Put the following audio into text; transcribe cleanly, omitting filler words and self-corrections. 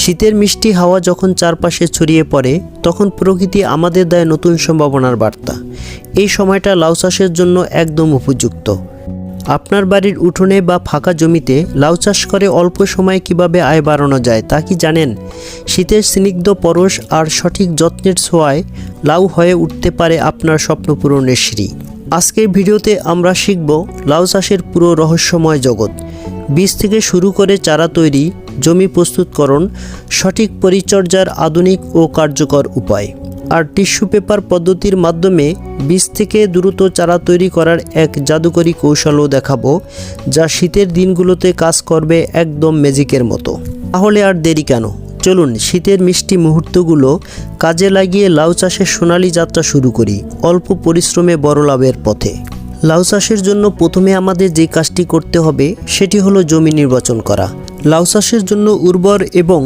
শীতের মিষ্টি হাওয়া যখন চারপাশে ছড়িয়ে পড়ে তখন প্রকৃতি আমাদের দেয় নতুন সম্ভাবনার বার্তা। এই সময়টা লাউ চাষের জন্য একদম উপযুক্ত। আপনার বাড়ির উঠোনে বা ফাঁকা জমিতে লাউ চাষ করে অল্প সময়ে কিভাবে আয় বাড়ানো যায় তা কি জানেন? শীতের স্নিগ্ধ পরশ আর সঠিক যত্নের ছোঁয়ায় লাউ হয়ে উঠতে পারে আপনার স্বপ্ন পূরণের সিঁড়ি। আজকের ভিডিওতে আমরা শিখব লাউ চাষের পুরো রহস্যময় জগৎ। বীজ থেকে শুরু করে চারা তৈরি, জমি প্রস্তুতকরণ, সঠিক পরিচর্যার আধুনিক ও কার্যকর উপায়, আর টিস্যু পেপার পদ্ধতির মাধ্যমে বীজ থেকে দ্রুত চারা তৈরি করার এক জাদুকরী কৌশলও দেখাবো, যা শীতের দিনগুলোতে কাজ করবে একদম ম্যাজিকের মতো। তাহলে আর দেরি কেন, চলুন শীতের মিষ্টি মুহূর্তগুলো কাজে লাগিয়ে লাউ চাষের সোনালী যাত্রা শুরু করি, অল্প পরিশ্রমে বড় লাভের পথে। লাউ চাষের জন্য প্রথমে আমাদের যে কাজটি করতে হবে সেটি হলো জমি নির্বাচন করা। লাউ চাষের জন্য উর্বর এবং